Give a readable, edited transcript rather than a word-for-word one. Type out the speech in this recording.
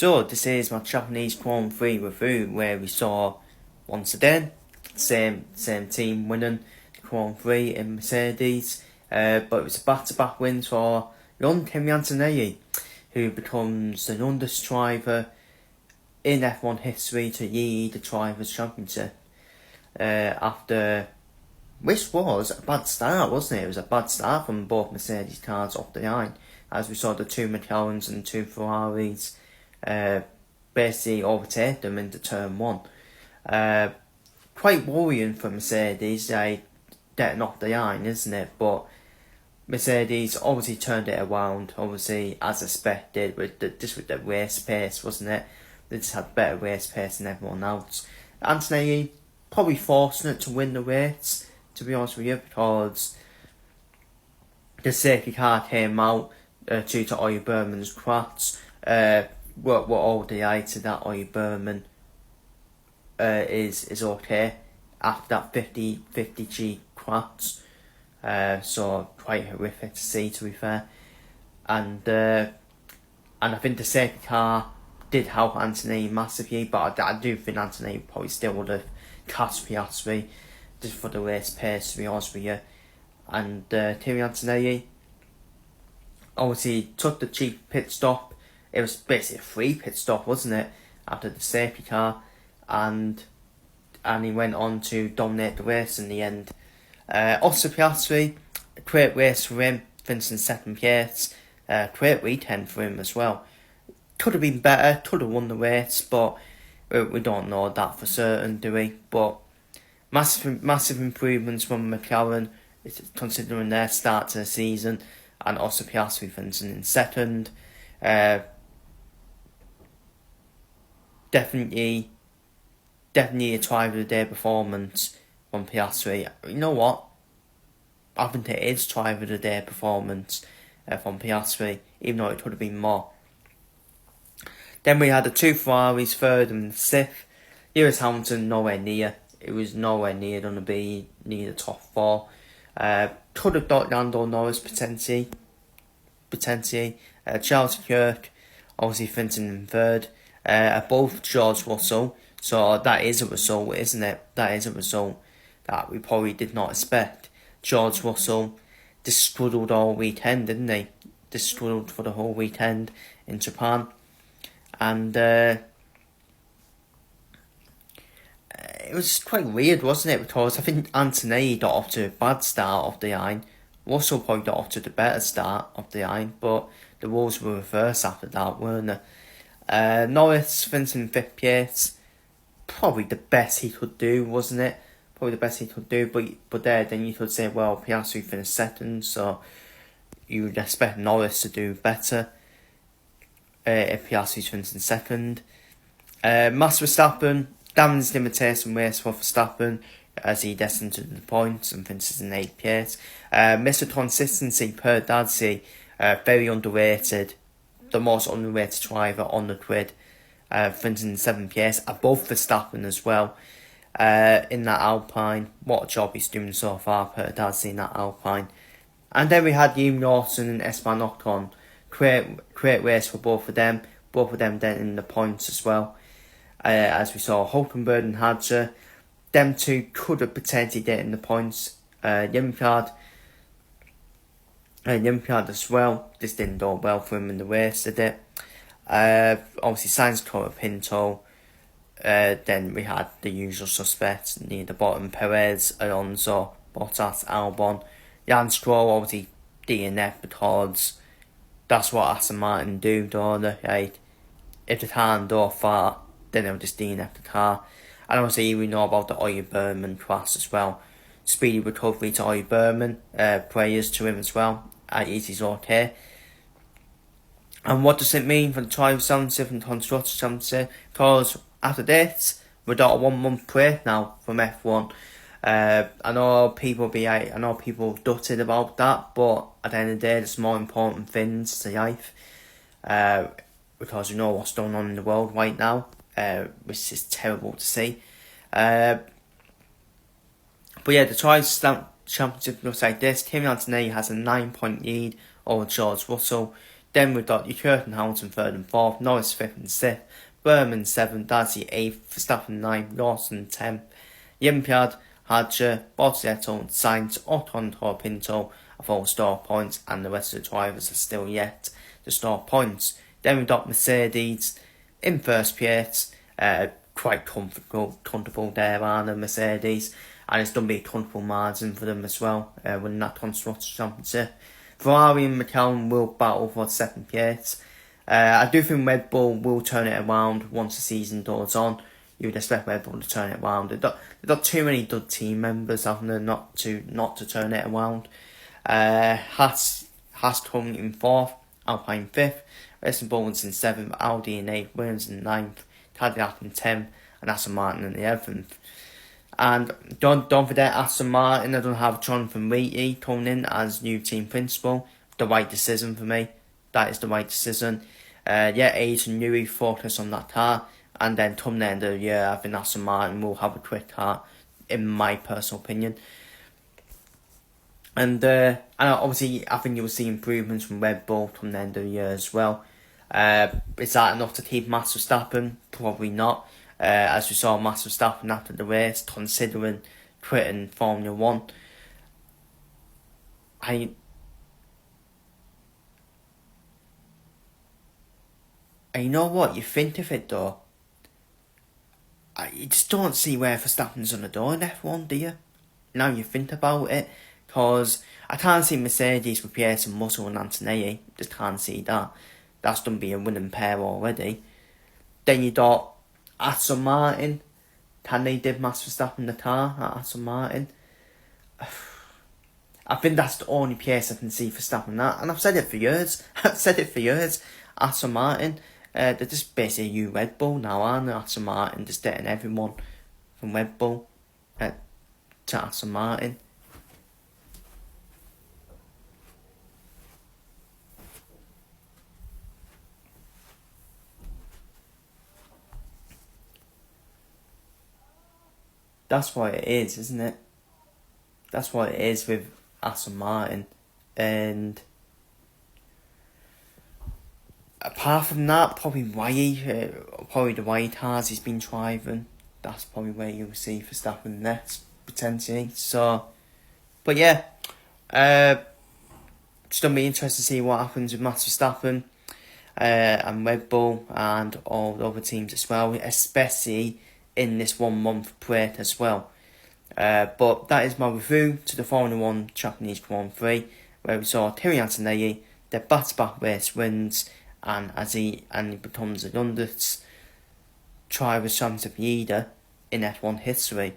So this is my Japanese Grand Prix review where we saw once again same team winning the Grand Prix in Mercedes, but it was a back-to-back win for young Kimi Antonelli, who becomes the youngest driver in F1 history to lead the Drivers' Championship after, which was a bad start, wasn't it? It was a bad start from both Mercedes cars off the line, as we saw the two McLarens and two Ferraris basically overtake them into turn one. Quite worrying for Mercedes, getting off the line, isn't it? But Mercedes obviously turned it around, obviously as expected, with the race pace, wasn't it? They just had better race pace than everyone else. Antonelli probably fortunate to win the race, to be honest with you, because the safety car came out due to Ollie Berman's crash. We're all delighted that Ollie Berman is okay after that 50G crash. So quite horrific to see, to be fair. And I think the safety car did help Antonelli massively, but I do think Antonelli probably still would have catch Piastri just for the race pace, to be honest with you. And Kimi Antonelli obviously took the cheap pit stop. It was basically a free pit stop, wasn't it, after the safety car, and he went on to dominate the race in the end. Also Piastri, a great race for him, finishing second place, great weekend for him as well. Could have been better, could have won the race, but we don't know that for certain, do we? But massive improvements from McLaren, considering their start to the season, and also Piastri finishing in second. Definitely a driver of the day performance from Piastri. You know what? I think it is driver of the day performance from Piastri, even though it could have been more. Then we had the two Ferraris, third and sixth. Lewis Hamilton nowhere near. It was nowhere near going to be near the top four. Could have got Lando Norris potentially. Charles Leclerc obviously finishing in third. Both George Russell. So that is a result, isn't it? That is a result that we probably did not expect. George Russell just struggled all weekend, didn't he? Just struggled for the whole weekend in Japan. And it was quite weird, wasn't it? Because I think Antonelli got off to a bad start off the line. Russell probably got off to the better start off the line, but the roles were reversed after that, weren't they? Norris finishing fifth place, probably the best he could do, wasn't it? Probably the best he could do, but then you could say, well, Piastri finished second, so you would expect Norris to do better if Piastri's finishing second. Max Verstappen, damaged limitation race for Verstappen as he descended to the points and finishes in 8th place. Mr. Consistency per Dadsy, very underrated, the most underrated driver on the grid, finishing in 7th place, above Verstappen as well. In that Alpine, what a job he's doing so far per Dadsy in that Alpine. And then we had Liam Lawson and Esteban Ocon. Great race for both of them then in the points as well. As we saw Hulkenberg and Hadjar, them two could have potentially get in the points. Limcard as well. This didn't go well for him in the race, did it? Obviously Sainz caught a Pinto. Then we had the usual suspects near the bottom: Perez, Alonso, Bottas, Albon. Jan Stroll obviously DNF because that's what Aston Martin do, don't they? Right? If the car can go far, then they'll just DNF the car. And obviously we know about the Ollie Berman crash as well. Speedy recovery to Ollie Berman. Prayers to him as well. At least he's okay. And what does it mean for the Drivers' Championship and Constructors' Championship? Because after this, we've got a 1 month break now from F1. I know people gutted about that, but at the end of the day, there's more important things to life. Because we know what's going on in the world right now, which is terrible to see. But yeah, the Drivers' Championship looks like this. Kimi Antonelli has a 9-point lead over George Russell. Then we've got Leclerc and Hamilton 3rd and 4th, Norris 5th and 6th, Berman 7th, Darcy 8th, Verstappen 9th, Lawson 10th, Yimpiad, Hadger, Bortoletto, Sainz, Ocon, Pinto have all stored points, and the rest of the drivers are still yet to store points. Then we've got Mercedes in first place, quite comfortable there, aren't they, Mercedes? And it's going to be a comfortable margin for them as well, winning that Constructors' Championship. Ferrari and McLaren will battle for second place. I do think Red Bull will turn it around once the season goes on. You would expect Red Bull to turn it around. They've got too many good team members, haven't they, not to turn it around. Haas coming in 4th, Alpine 5th, Racing Bulls in 7th, Audi in 8th, Williams in 9th, Cadillac in 10th, and Aston Martin in 11th. And don't forget Aston Martin, they don't have Jonathan Reedy coming in as new team principal. The right decision for me. That is the right decision. Adrian Newey focus on that car. And then come the end of the year, I think Aston Martin will have a quick car, in my personal opinion. And obviously, I think you'll see improvements from Red Bull come the end of the year as well. Is that enough to keep Max Verstappen? Probably not. As we saw Max Verstappen after the race, considering quitting Formula 1. And you know what? You think of it though. You just don't see where Verstappen's on the door in F1, do you? Now you think about it. Because I can't see Mercedes replacing Russell and Antonelli. Just can't see that. That's going to be a winning pair already. Then you got Aston Martin. Can they give Max Verstappen the car at Aston Martin? I think that's the only place I can see Verstappen at. And I've said it for years. Aston Martin. They're just basically you Red Bull now, aren't they? Aston Martin just getting everyone from Red Bull to Aston Martin. That's what it is, isn't it? That's what it is with Aston Martin. And apart from that, probably the white cars he's been driving. That's probably where you'll see Verstappen next, potentially. So, but yeah, it's going to be interesting to see what happens with Max Verstappen and Red Bull and all the other teams as well, especially in this 1 month break as well. But that is my review to the Formula 1 Japanese Grand Prix, where we saw Kimi Antonelli, the back-to-back race wins, and he becomes the youngest driver's championship leader in F1 history.